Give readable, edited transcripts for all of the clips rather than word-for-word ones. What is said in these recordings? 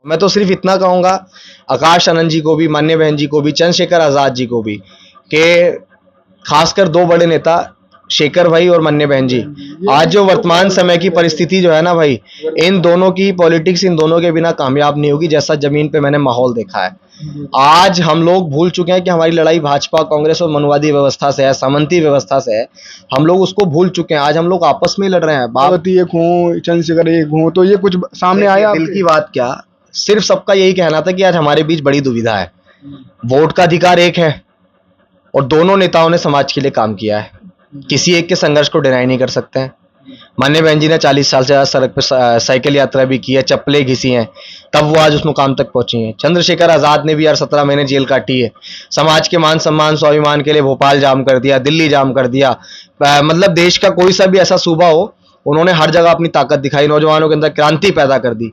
मैं तो सिर्फ इतना कहूंगा आकाश आनंद जी को भी, मान्य बहन जी को भी, चंद्रशेखर आजाद जी को भी, कि खासकर दो बड़े नेता शेखर भाई और मन्ने बहन जी, आज जो वर्तमान समय की परिस्थिति जो है ना भाई, इन दोनों की पॉलिटिक्स इन दोनों के बिना कामयाब नहीं होगी, जैसा जमीन पे मैंने माहौल देखा है। आज हम लोग भूल चुके हैं कि हमारी लड़ाई भाजपा कांग्रेस और मनुवादी व्यवस्था से है, सामंती व्यवस्था से है। हम लोग उसको भूल चुके हैं। आज हम लोग आपस में लड़ रहे हैं। बाबती एक हूँ, चंद्रशेखर एक हूँ, तो ये कुछ सामने आया दिल की बात क्या, सिर्फ सबका यही कहना था कि आज हमारे बीच बड़ी दुविधा है। वोट का अधिकार एक है और दोनों नेताओं ने समाज के लिए काम किया है। किसी एक के संघर्ष को डिनाई नहीं कर सकते हैं। मान्य बहन जी ने 40 साल से सड़क पर साइकिल यात्रा भी की है, चप्पलें घिसी हैं, तब वो आज उस मुकाम तक पहुंची हैं। चंद्रशेखर आजाद ने भी यार 17 महीने जेल काटी है। समाज के मान सम्मान स्वाभिमान के लिए भोपाल जाम कर दिया, दिल्ली जाम कर दिया। मतलब देश का कोई सा भी ऐसा सूबा हो, उन्होंने हर जगह अपनी ताकत दिखाई, नौजवानों के अंदर क्रांति पैदा कर दी।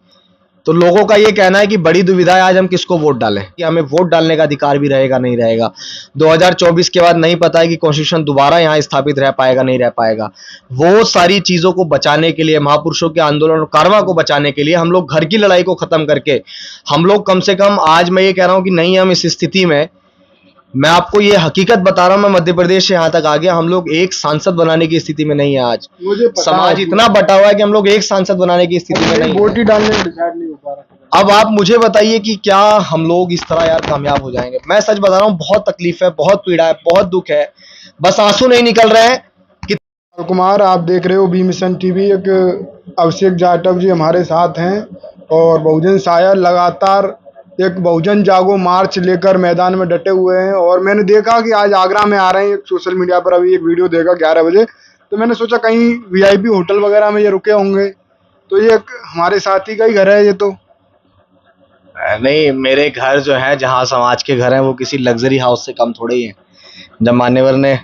तो लोगों का ये कहना है कि बड़ी दुविधा है आज हम किसको वोट डालें, कि हमें वोट डालने का अधिकार भी रहेगा नहीं रहेगा। 2024 के बाद नहीं पता है कि कॉन्स्टिट्यूशन दोबारा यहाँ स्थापित रह पाएगा नहीं रह पाएगा। वो सारी चीजों को बचाने के लिए, महापुरुषों के आंदोलन और कारवां को बचाने के लिए हम लोग घर की लड़ाई को खत्म करके, हम लोग कम से कम, आज मैं ये कह रहा हूं कि नहीं, हम इस स्थिति में, मैं आपको ये हकीकत बता रहा हूं, मैं मध्य प्रदेश से यहां तक आ गया, हम लोग एक सांसद बनाने की स्थिति में नहीं है। आज समाज इतना बटा हुआ है कि हम लोग एक सांसद बनाने की स्थिति में नहीं, वोट ही डालने में डिसाइड नहीं हो पा रहा। अब आप मुझे बताइए कि क्या हम लोग इस तरह यार कामयाब हो जाएंगे? मैं सच बता रहा हूं, बहुत तकलीफ है, बहुत पीड़ा है, बहुत दुख है, बस आंसू नहीं निकल रहे हैं। कुमार, आप देख रहे हो बी मिशन टीवी। एक अभिषेक जाटव जी हमारे साथ हैं और बहुजन शायर लगातार एक बहुजन जागो मार्च लेकर मैदान में डटे हुए हैं। और मैंने देखा कि आज आगरा में आ रहे हैं। एक सोशल मीडिया पर अभी एक वीडियो देखा 11 बजे, तो मैंने सोचा कहीं वीआईपी होटल वगैरह में ये रुके होंगे। तो ये हमारे साथी का ही घर है ये तो? नहीं, मेरे घर जो है, जहां समाज के घर हैं, वो किसी लग्जरी हाउस से कम थोड़े ही हैं। जब मान्यवर ने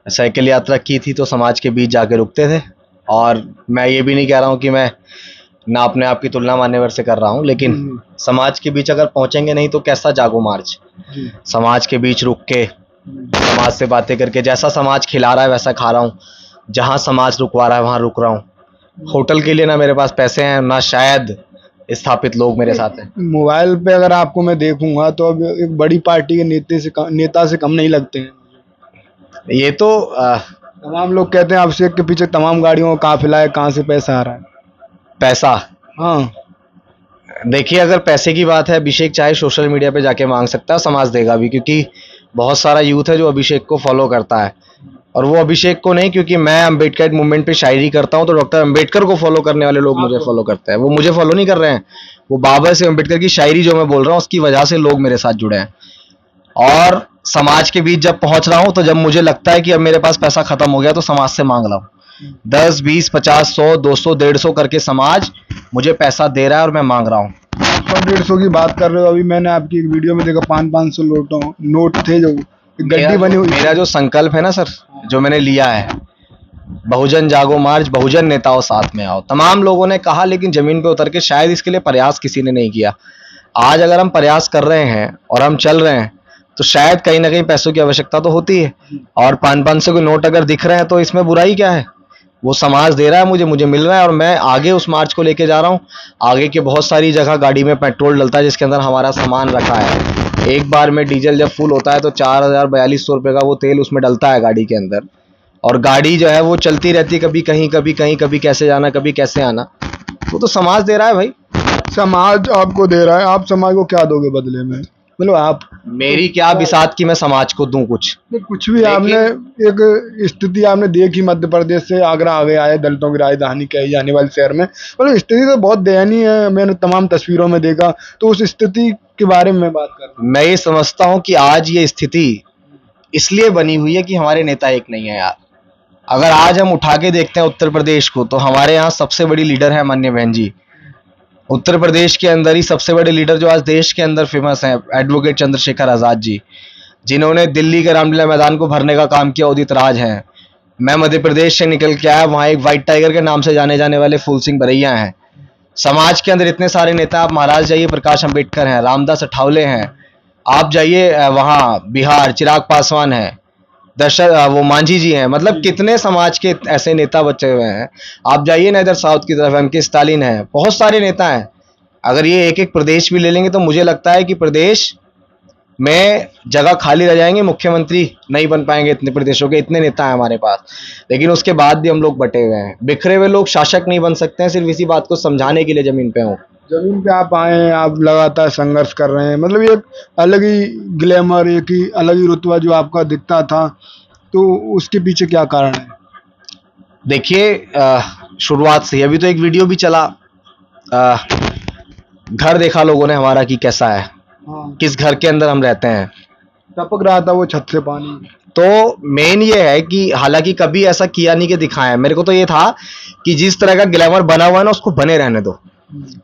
साइकिल यात्रा की थी तो समाज के बीच जाके रुकते थे। और मैं ये भी नहीं कह रहा हूँ कि मैं ना अपने आप की तुलना मान्यवर से कर रहा हूँ, लेकिन समाज के बीच अगर पहुंचेंगे नहीं तो कैसा जागो मार्च? समाज के बीच रुक के, समाज से बातें करके, जैसा समाज खिला रहा है वैसा खा रहा हूँ, जहां समाज रुकवा रहा है वहां रुक रहा हूँ। होटल के लिए ना मेरे पास पैसे हैं, ना शायद स्थापित लोग मेरे साथ हैं। मोबाइल पे अगर आपको मैं देखूंगा तो अब एक बड़ी पार्टी के नेता से कम नहीं लगते हैं। ये तो तमाम लोग कहते हैं अभिषेक के पीछे तमाम गाड़ियों का काफिला है, कहाँ से पैसा आ रहा है? पैसा, हाँ, देखिए, अगर पैसे की बात है, अभिषेक चाहे सोशल मीडिया पे जाके मांग सकता है, समाज देगा भी, क्योंकि बहुत सारा यूथ है जो अभिषेक को फॉलो करता है। और वो अभिषेक को नहीं, क्योंकि मैं अम्बेडकर मूवमेंट पे शायरी करता हूं, तो डॉक्टर अम्बेडकर को फॉलो करने वाले लोग मुझे फॉलो करते हैं। वो मुझे फॉलो नहीं कर रहे हैं, वो बाबा से अम्बेडकर की शायरी जो मैं बोल रहा हूँ उसकी वजह से लोग मेरे साथ जुड़े हैं। और समाज के बीच जब पहुंच रहा हूं, तो जब मुझे लगता है कि अब मेरे पास पैसा खत्म हो गया, तो समाज से मांग रहा हूँ। 10, 20, 50, 100, 200, 150 करके समाज मुझे पैसा दे रहा है और मैं मांग रहा हूँ। 100-150 की बात कर रहे हो। अभी मैंने आपकी एक वीडियो में देखा 500-500 नोट थे, जो गड्डी बनी हुई। मेरा जो संकल्प है ना सर, जो मैंने लिया है, बहुजन जागो मार्च, बहुजन नेताओं साथ में आओ, तमाम लोगों ने कहा, लेकिन जमीन पे उतर के शायद इसके लिए प्रयास किसी ने नहीं किया। आज अगर हम प्रयास कर रहे हैं और हम चल रहे हैं, तो शायद कहीं ना कहीं पैसों की आवश्यकता तो होती है। और 500 के नोट अगर दिख रहे हैं तो इसमें बुराई क्या है? वो समाज दे रहा है, मुझे मिल रहा है, और मैं आगे उस मार्च को लेके जा रहा हूँ। आगे के बहुत सारी जगह गाड़ी में पेट्रोल डलता है जिसके अंदर हमारा सामान रखा है। एक बार में डीजल जब फुल होता है तो 4042 रुपये का वो तेल उसमें डलता है गाड़ी के अंदर। और गाड़ी जो है वो चलती रहती है, कभी कहीं कभी कहीं, कभी कैसे जाना कभी कैसे आना। वो तो समाज दे रहा है भाई। समाज आपको दे रहा है, आप समाज को क्या दोगे बदले में? मतलब आप, मेरी क्या बिसात की मैं समाज को दूं कुछ? कुछ भी। आपने एक स्थिति आपने देखी, मध्य प्रदेश से आगरा आ गए आए, दलितों की राजधानी कही जाने वाले शहर में, मतलब स्थिति तो बहुत दयनीय है। मैंने तमाम तस्वीरों में देखा, तो उस स्थिति के बारे में बात कर रहा हूं। मैं ये समझता हूं कि आज ये स्थिति इसलिए बनी हुई है कि हमारे नेता एक नहीं है यार। अगर आज हम उठा के देखते हैं उत्तर प्रदेश को, तो हमारे यहाँ सबसे बड़ी लीडर है मान्य बहन जी। उत्तर प्रदेश के अंदर ही सबसे बड़े लीडर जो आज देश के अंदर फेमस हैं, एडवोकेट चंद्रशेखर आजाद जी, जिन्होंने दिल्ली के रामलीला मैदान को भरने का काम किया, उदित राज हैं। मैं मध्य प्रदेश से निकल के आया, वहां एक व्हाइट टाइगर के नाम से जाने जाने वाले फूल सिंह बरैया हैं। समाज के अंदर इतने सारे नेता, आप महाराज जाइए, प्रकाश अंबेडकर हैं, रामदास अठावले हैं, आप जाइए वहां बिहार, चिराग पासवान है, वो मांझी जी हैं। मतलब कितने समाज के ऐसे नेता बचे हुए हैं। आप जाइए ना इधर साउथ की तरफ, एम के स्टालिन है, बहुत सारे नेता हैं। अगर ये एक एक प्रदेश भी ले लेंगे तो मुझे लगता है कि प्रदेश में जगह खाली रह जाएंगे, मुख्यमंत्री नहीं बन पाएंगे। इतने प्रदेशों के इतने नेता हैं हमारे पास, लेकिन उसके बाद भी हम लोग बटे हुए हैं। बिखरे हुए लोग शासक नहीं बन सकते हैं, सिर्फ इसी बात को समझाने के लिए जमीन पे हूँ। जमीन पे आप आए हैं, आप लगातार संघर्ष कर रहे हैं, मतलब एक अलग ही ग्लैमर, एक ही अलग ही रुतबा जो आपका दिखता था, तो उसके पीछे क्या कारण है? देखिए शुरुआत से अभी तो एक वीडियो भी चला, घर देखा लोगों ने हमारा कि कैसा है, हाँ, किस घर के अंदर हम रहते हैं। टपक रहा था वो छत से पानी। तो मेन ये है कि हालांकि कभी ऐसा किया नहीं कि दिखाया, मेरे को तो ये था कि जिस तरह का ग्लैमर बना हुआ है ना उसको बने रहने दो,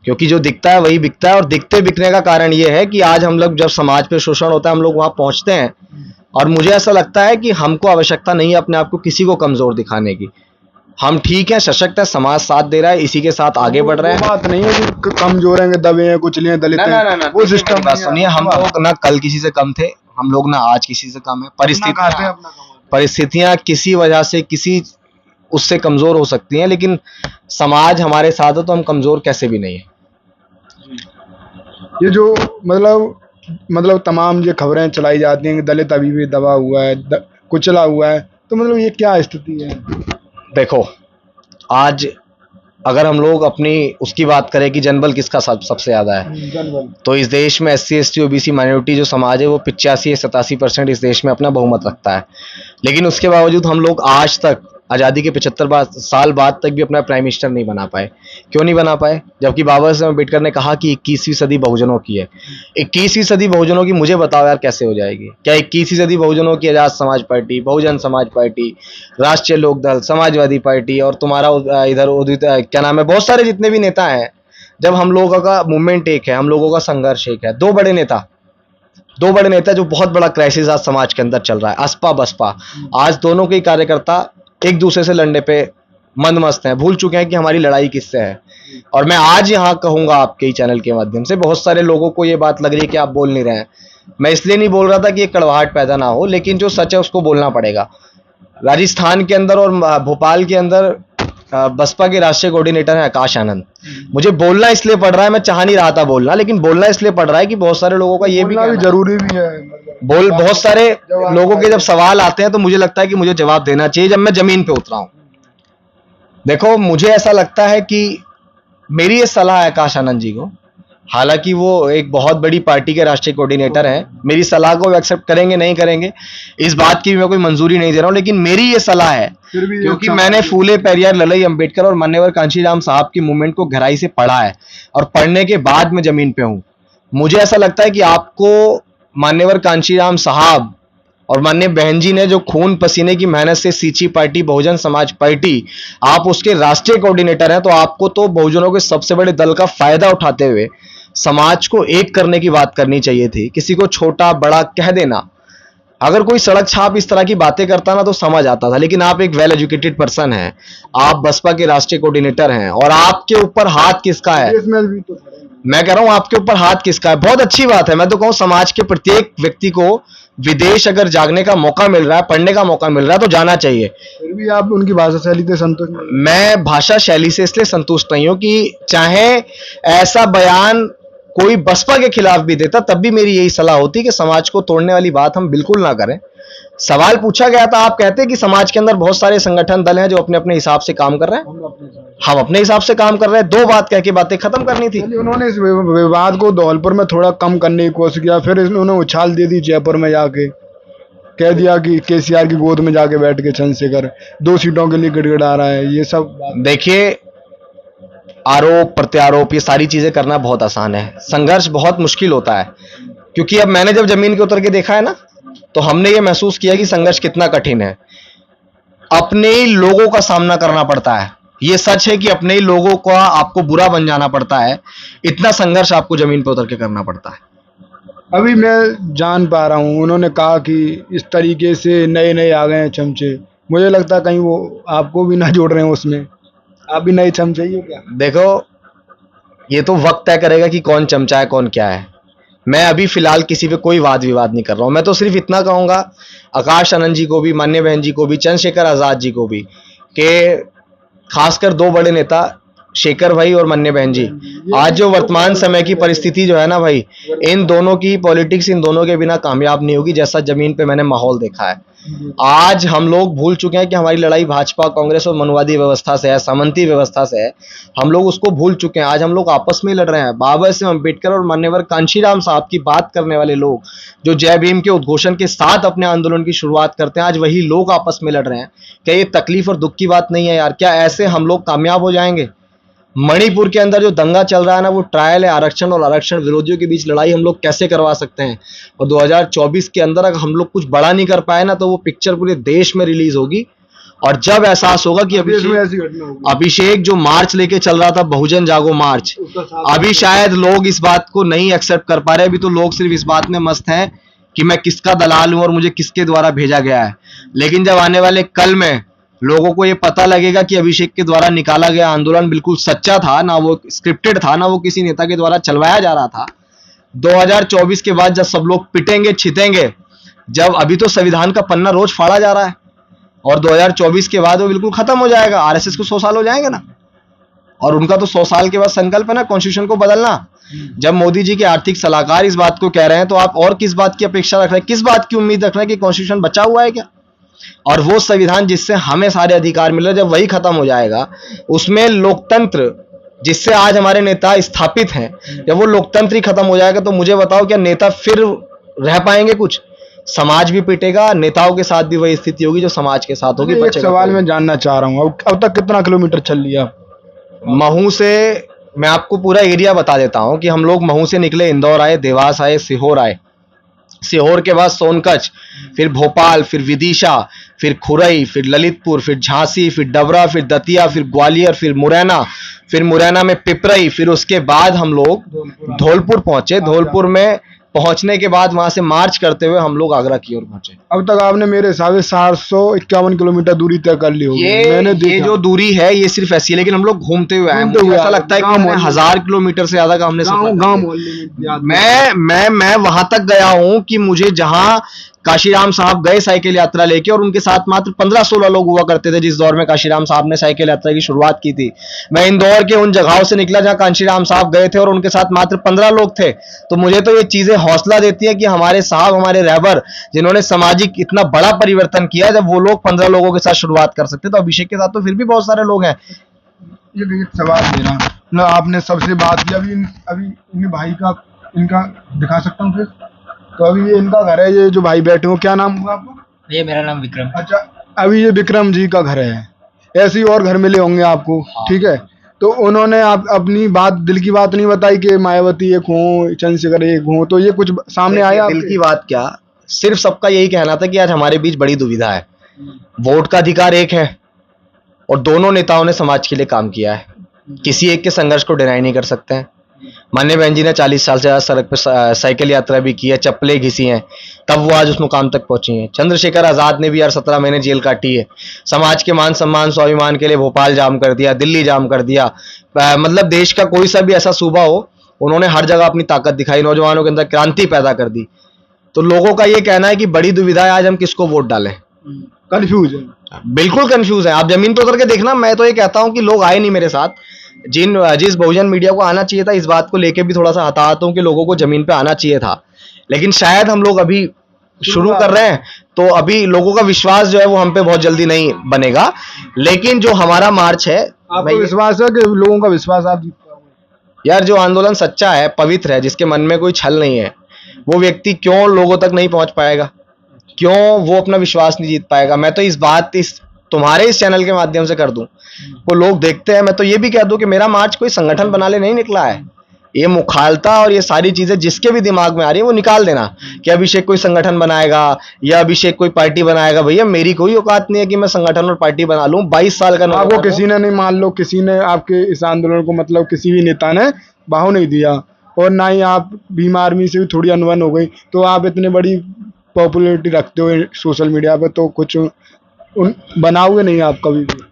क्योंकि जो दिखता है वही बिकता है। और दिखते बिकने का कारण ये है कि आज हम लोग जब समाज पे शोषण होता है हम लोग वहां पहुंचते हैं, और मुझे ऐसा लगता है कि हमको आवश्यकता नहीं है अपने आप को किसी को कमजोर दिखाने की। हम ठीक है, सशक्त है, समाज साथ दे रहा है, इसी के साथ आगे बढ़ रहे हैं। वो बात नहीं है कि कमजोर हैं, दबे हैं, कुचले हैं, दलित हैं, वो सिस्टम बात सुनिए, हम लोग ना कल किसी से कम थे, हम लोग ना आज किसी से कम है। परिस्थितियां किसी वजह से किसी उससे कमजोर हो सकती हैं, लेकिन समाज हमारे साथ है तो हम कमजोर कैसे भी नहीं है। ये जो मतलब तमाम ये खबरें चलाई जाती हैं कि दलित अभी भी दबा हुआ है, कुचला हुआ है, तो मतलब ये क्या स्थिति है? देखो, आज अगर हम लोग अपनी उसकी बात करें कि जनबल किसका सबसे ज्यादा है, जनबल तो इस देश में SC ST OBC माइनॉरिटी जो समाज है वो 85-87% इस देश में अपना बहुमत रखता है। लेकिन उसके बावजूद हम लोग आज तक आज़ादी के 75 साल बाद तक भी अपना प्राइम मिनिस्टर नहीं बना पाए। क्यों नहीं बना पाए? जबकि बाबा साहब अम्बेडकर ने कहा कि 21वीं सदी बहुजनों की है। 21वीं सदी बहुजनों की मुझे बताओ यार कैसे हो जाएगी? क्या 21वीं सदी बहुजनों की आज़ाद समाज पार्टी, बहुजन समाज पार्टी, राष्ट्रीय लोकदल, समाजवादी पार्टी और तुम्हारा इधर उदित क्या नाम है, बहुत सारे जितने भी नेता हैं, जब हम लोगों का मूवमेंट एक है, हम लोगों का संघर्ष एक है, दो बड़े नेता जो बहुत बड़ा क्राइसिस आज समाज के अंदर चल रहा है, असपा बसपा, आज दोनों के कार्यकर्ता एक दूसरे से लड़ने पे मंदमस्त हैं, भूल चुके हैं कि हमारी लड़ाई किससे है। और मैं आज यहाँ कहूंगा आपके ही चैनल के माध्यम से, बहुत सारे लोगों को ये बात लग रही है कि आप बोल नहीं रहे हैं। मैं इसलिए नहीं बोल रहा था कि एक कड़वाहट पैदा ना हो, लेकिन जो सच है उसको बोलना पड़ेगा। राजस्थान के अंदर और भोपाल के अंदर बसपा के राष्ट्रीय कोऑर्डिनेटर हैं आकाश आनंद। मुझे बोलना इसलिए पड़ रहा है, मैं चाह नहीं रहा था बोलना, लेकिन बोलना इसलिए पड़ रहा है कि बहुत सारे लोगों का ये भी जरूरी भी है। बहुत सारे लोगों के जब सवाल आते हैं तो मुझे लगता है कि मुझे जवाब देना चाहिए जब मैं जमीन पे उतरा हूं। देखो, मुझे ऐसा लगता है कि मेरी ये सलाह है आकाश आनंद जी को, हालांकि वो एक बहुत बड़ी पार्टी के राष्ट्रीय कोऑर्डिनेटर हैं, मेरी सलाह को एक्सेप्ट करेंगे नहीं करेंगे इस बात की भी मैं कोई मंजूरी नहीं दे रहा हूं, लेकिन मेरी ये सलाह है क्योंकि मैंने फूले पेरियार ललई अंबेडकर और मान्यवर कांशीराम साहब की मूवमेंट को गहराई से पढ़ा है, और पढ़ने के बाद मैं जमीन पे हूं। मुझे ऐसा लगता है कि आपको मान्यवर कांशीराम साहब और माननीय बहन जी ने जो खून पसीने की मेहनत से सींची पार्टी बहुजन समाज पार्टी, आप उसके राष्ट्रीय कोऑर्डिनेटर हैं, तो आपको तो बहुजनों के सबसे बड़े दल का फायदा उठाते हुए समाज को एक करने की बात करनी चाहिए थी। किसी को छोटा बड़ा कह देना, अगर कोई सड़क छाप इस तरह की बातें करता ना तो समझ आता था, लेकिन आप एक वेल एजुकेटेड पर्सन हैं, आप बसपा के राष्ट्रीय कोऑर्डिनेटर हैं, और आपके ऊपर हाथ किसका है? मैं कह रहा हूं आपके ऊपर हाथ किसका है? बहुत अच्छी बात है। मैं तो कहूं समाज के प्रत्येक व्यक्ति को विदेश अगर जागने का मौका मिल रहा है, पढ़ने का मौका मिल रहा है, तो जाना चाहिए। फिर भी आप उनकी भाषा शैली से संतुष्ट नहीं? मैं भाषा शैली से इसलिए संतुष्ट नहीं हूं कि चाहे ऐसा बयान कोई बसपा के खिलाफ भी देता तब भी मेरी यही सलाह होती कि समाज को तोड़ने वाली बात हम बिल्कुल ना करें। सवाल पूछा गया था, आप कहते हैं कि समाज के अंदर बहुत सारे संगठन दल हैं जो अपने अपने हिसाब से काम कर रहे हैं। हम अपने हिसाब से काम कर रहे हैं, दो बात कह के बातें खत्म करनी थी। उन्होंने इस विवाद को धौलपुर में थोड़ा कम करने की कोशिश किया, फिर उन्होंने उछाल दे दी जयपुर में जाके, कह दिया कि केसीआर की गोद में जाके बैठ के चंद्रशेखर 2 सीटों के लिए गिड़गिड़ा रहा है। ये सब देखिए, आरोप प्रत्यारोप ये सारी चीजें करना बहुत आसान है, संघर्ष बहुत मुश्किल होता है। क्योंकि अब मैंने जब जमीन के उतर के देखा है ना, तो हमने ये महसूस किया कि संघर्ष कितना कठिन है। अपने ही लोगों का सामना करना पड़ता है, ये सच है कि अपने ही लोगों का आपको बुरा बन जाना पड़ता है, इतना संघर्ष आपको जमीन पर उतर के करना पड़ता है। अभी मैं जान पा रहा हूँ, उन्होंने कहा कि इस तरीके से नए नए आ गए हैं चमचे, मुझे लगता है कहीं वो आपको भी ना जोड़ रहे हैं उसमें, आप भी नए चमचे ही हो क्या? देखो, ये तो वक्त तय करेगा कि कौन चमचा है कौन क्या है। मैं अभी फिलहाल किसी पे कोई वाद विवाद नहीं कर रहा हूं। मैं तो सिर्फ इतना कहूंगा आकाश आनंद जी को भी, मान्य बहन जी को भी, चंद्रशेखर आजाद जी को भी, कि खासकर दो बड़े नेता शेखर भाई और मन्ने बहन जी, आज जो वर्तमान समय की परिस्थिति जो है ना भाई, इन दोनों की पॉलिटिक्स इन दोनों के बिना कामयाब नहीं होगी, जैसा जमीन पे मैंने माहौल देखा है। आज हम लोग भूल चुके हैं कि हमारी लड़ाई भाजपा कांग्रेस और मनुवादी व्यवस्था से है, सामंती व्यवस्था से है। हम लोग उसको भूल चुके हैं। आज हम लोग आपस में लड़ रहे हैं। बाबा साहेब अम्बेडकर और मान्यवर कांशीराम साहब की बात करने वाले लोग, जो जय भीम के उद्घोषण के साथ अपने आंदोलन की शुरुआत करते हैं, आज वही लोग आपस में लड़ रहे हैं। क्या ये तकलीफ और दुख की बात नहीं है यार? क्या ऐसे हम लोग कामयाब हो जाएंगे? मणिपुर के अंदर जो दंगा चल रहा है ना, वो ट्रायल है आरक्षण और आरक्षण विरोधियों के बीच लड़ाई हम लोग कैसे करवा सकते हैं? और 2024 के अंदर अगर हम लोग कुछ बड़ा नहीं कर पाए ना, तो वो पिक्चर पूरे देश में रिलीज होगी। और जब एहसास होगा कि अभिषेक जो मार्च लेके चल रहा था, बहुजन जागो मार्च, अभी शायद लोग इस बात को नहीं एक्सेप्ट कर पा रहे। अभी तो लोग सिर्फ इस बात में मस्त हैं कि मैं किसका दलाल हूं और मुझे किसके द्वारा भेजा गया है। लेकिन जब आने वाले कल में लोगों को ये पता लगेगा कि अभिषेक के द्वारा निकाला गया आंदोलन बिल्कुल सच्चा था, ना वो स्क्रिप्टेड था, ना वो किसी नेता के द्वारा चलवाया जा रहा था। 2024 के बाद जब सब लोग पिटेंगे छितेंगे, जब अभी तो संविधान का पन्ना रोज फाड़ा जा रहा है, और 2024 के बाद वो बिल्कुल खत्म हो जाएगा। आरएसएस को 100 साल हो जाएंगे ना, और उनका तो 100 साल के बाद संकल्प है ना कॉन्स्टिट्यूशन को बदलना। जब मोदी जी के आर्थिक सलाहकार इस बात को कह रहे हैं, तो आप और किस बात की अपेक्षा रख रहे हैं? किस बात की उम्मीद रख रहे हैं कि कॉन्स्टिट्यूशन बचा हुआ है क्या? और वो संविधान जिससे हमें सारे अधिकार मिल रहे, जब वही खत्म हो जाएगा, उसमें लोकतंत्र जिससे आज हमारे नेता स्थापित हैं, जब वो लोकतंत्र ही खत्म हो जाएगा, तो मुझे बताओ क्या नेता फिर रह पाएंगे? कुछ समाज भी पिटेगा, नेताओं के साथ भी वही स्थिति होगी जो समाज के साथ होगी। एक सवाल मैं जानना चाह रहा हूँ, अब तक कितना किलोमीटर चल लिया? महू से मैं आपको पूरा एरिया बता देता हूं कि हम लोग महू से निकले, इंदौर आए, देवास आए, सीहोर आए, सीहोर के बाद सोनकच्छ, फिर भोपाल, फिर विदिशा, फिर खुरई, फिर ललितपुर, फिर झांसी, फिर डबरा, फिर दतिया, फिर ग्वालियर, फिर मुरैना, फिर मुरैना में पिपरई, फिर उसके बाद हम लोग धौलपुर पहुंचे। धौलपुर में पहुंचने के बाद वहां से मार्च करते हुए हम लोग आगरा की ओर पहुंचे। अब तक आपने मेरे हिसाब से 751 किलोमीटर दूरी तय कर ली होगी। ये जो दूरी है ये सिर्फ ऐसी है, लेकिन हम लोग घूमते हुए आए। मुझे ऐसा लगता है कि हमने 1000 किलोमीटर से ज्यादा का हमने सफर। मैं वहां तक गया हूं कि मुझे जहां काशीराम साहब गए साइकिल यात्रा लेके, और उनके साथ मात्र 15-16 लोग हुआ करते थे जिस दौर में काशीराम साहब ने साइकिल यात्रा की शुरुआत की थी। मैं इंदौर के उन जगहों से निकला जहां काशीराम साहब गए थे और उनके साथ मात्र 15 लोग थे। तो मुझे तो ये चीजें हौसला देती है कि हमारे साहब, हमारे रहबर, जिन्होंने सामाजिक इतना बड़ा परिवर्तन किया, जब वो लोग 15 लोगों के साथ शुरुआत कर सकते, तो अभिषेक के साथ तो फिर भी बहुत सारे लोग हैं। ये सवाल मेरा ना, आपने सबसे बात की, अभी इन भाई का इनका दिखा सकता हूँ फिर? तो अभी ये इनका घर है, ये जो भाई बैठे हो, क्या नाम हुआ आपका? ये मेरा नाम विक्रम। अच्छा, अभी ये विक्रम जी का घर है। ऐसे ही और घर मिले होंगे आपको। हाँ। ठीक है, तो उन्होंने आप अपनी बात, दिल की बात नहीं बताई कि मायावती एक हो, चंद्रशेखर एक हो, तो ये कुछ सामने आया? दिल की बात क्या, सिर्फ सबका यही कहना था कि आज हमारे बीच बड़ी दुविधा है। वोट का अधिकार एक है, और दोनों नेताओं ने समाज के लिए काम किया है। किसी एक के संघर्ष को डिनाई नहीं कर सकते हैं। मान्य बहन जी ने 40 साल से ज्यादा सड़क पर साइकिल यात्रा भी की है, चप्पलें घिसी हैं, तब वो आज उस मुकाम तक पहुंची हैं। चंद्रशेखर आजाद ने भी यार 17 महीने जेल काटी है। समाज के मान सम्मान स्वाभिमान के लिए भोपाल जाम कर दिया, दिल्ली जाम कर दिया। मतलब देश का कोई सा भी ऐसा सूबा हो, उन्होंने हर जगह अपनी ताकत दिखाई, नौजवानों के अंदर क्रांति पैदा कर दी। तो लोगों का ये कहना है कि बड़ी दुविधा है, आज हम किसको वोट डालें। कंफ्यूज है, बिल्कुल कंफ्यूज है। आप जमीन पर उतर के देखना। मैं तो ये कहता हूं कि लोग आए नहीं मेरे साथ। जिस बहुजन मीडिया को आना चाहिए था, इस बात को लेके भी थोड़ा सा हताहत हूं कि लोगों को जमीन पे आना चाहिए था, लेकिन शायद हम लोग अभी शुरू कर रहे हैं, तो अभी लोगों का विश्वास जो है वो हम पे बहुत जल्दी नहीं बनेगा। लेकिन जो हमारा मार्च है, आपको विश्वास है कि लोगों का विश्वास आप जीत पाओगे? यार, जो आंदोलन सच्चा है, पवित्र है, जिसके मन में कोई छल नहीं है, वो व्यक्ति क्यों लोगों तक नहीं पहुंच पाएगा? क्यों वो अपना विश्वास नहीं जीत पाएगा? मैं तो इस तुम्हारे इस चैनल के माध्यम से कर दूं, वो लोग देखते हैं। मैं तो ये भी कह दूं कि मेरा मार्च कोई संगठन बनाने नहीं निकला है। ये मुखालता और ये सारी चीजें जिसके भी दिमाग में आ रही है, वो निकाल देना कि अभिषेक कोई संगठन बनाएगा या अभिषेक कोई पार्टी बनाएगा। भैया, मेरी कोई औकात नहीं है कि मैं संगठन और पार्टी बना लूं। 22 साल का आपको किसी ने नहीं, मान लो किसी ने आपके इस आंदोलन को, मतलब किसी भी नेता ने बाहु नहीं दिया, और ना ही आप भीम आर्मी से भी थोड़ी अनबन हो गई, तो आप इतनी बड़ी पॉपुलैरिटी रखते हो सोशल मीडिया पे, तो कुछ बनाओगे नहीं आप कभी भी?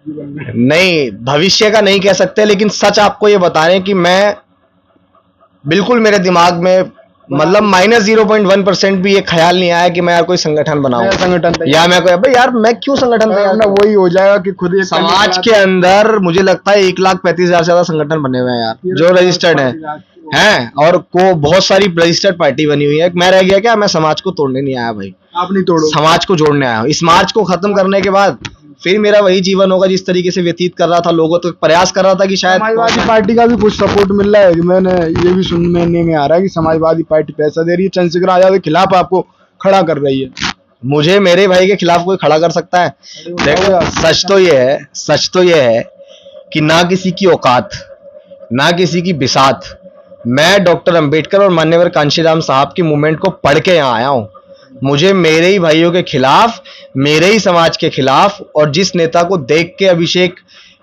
नहीं, भविष्य का नहीं कह सकते, लेकिन सच आपको ये बता रहे हैं कि मैं बिल्कुल, मेरे दिमाग में मतलब -0.1% भी ये ख्याल नहीं आया कि मैं यार कोई संगठन बनाऊं नया संगठन तैयार या मैं कोई भाई यार मैं क्यों संगठन तैयार ना, वही हो जाएगा कि खुद एक समाज के अंदर मुझे लगता है 1,35,000 से ज्यादा संगठन बने हुए हैं यार जो रजिस्टर्ड हैं और को बहुत सारी रजिस्टर्ड पार्टी बनी हुई है। मैं रह गया क्या? मैं समाज को तोड़ने नहीं आया भाई, आप नहीं तोड़ो, समाज को जोड़ने आया हूँ। इस मार्च को खत्म करने के बाद फिर मेरा वही जीवन होगा जिस तरीके से व्यतीत कर रहा था, लोगों तक प्रयास कर रहा था कि शायद समाजवादी पार्टी का भी कुछ सपोर्ट मिल रहा है कि मैंने ये भी सुनने में आ रहा है कि समाजवादी पार्टी पैसा दे रही है, चंद्रशेखर आजाद के खिलाफ आपको खड़ा कर रही है। मुझे मेरे भाई के खिलाफ कोई खड़ा कर सकता है? देखो सच तो ये है कि ना किसी की औकात ना किसी की बिसात, मैं डॉक्टर अंबेडकर और मान्यवर कांशीराम साहब की मूवमेंट को पढ़ के यहाँ आया हूँ। मुझे मेरे ही भाइयों के खिलाफ, मेरे ही समाज के खिलाफ और जिस नेता को देख के अभिषेक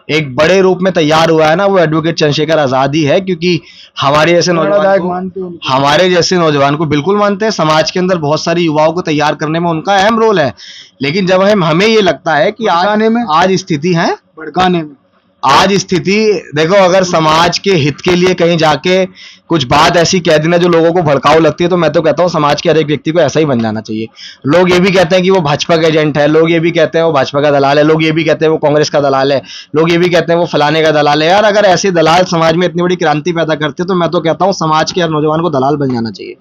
एक बड़े रूप में तैयार हुआ है ना, वो एडवोकेट चंद्रशेखर आजाद ही है। क्योंकि हमारे जैसे नौजवान को बिल्कुल मानते हैं। समाज के अंदर बहुत सारी युवाओं को तैयार करने में उनका अहम रोल है। लेकिन जब हमें ये लगता है कि आज स्थिति है भड़काने में, आज स्थिति देखो, अगर समाज के हित के लिए कहीं जाके कुछ बात ऐसी कह देना जो लोगों को भड़काऊ लगती है, तो मैं तो कहता हूँ समाज के हर एक व्यक्ति को ऐसा ही बन जाना चाहिए। लोग ये भी कहते हैं कि वो भाजपा का एजेंट है, लोग ये भी कहते हैं वो भाजपा का दलाल है, लोग ये भी कहते हैं वो कांग्रेस का दलाल है, लोग ये भी कहते हैं वो फलाने का दलाल है। यार अगर ऐसे दलाल समाज में इतनी बड़ी क्रांति पैदा करते तो मैं तो कहता हूँ समाज के हर नौजवान को दलाल बन जाना चाहिए।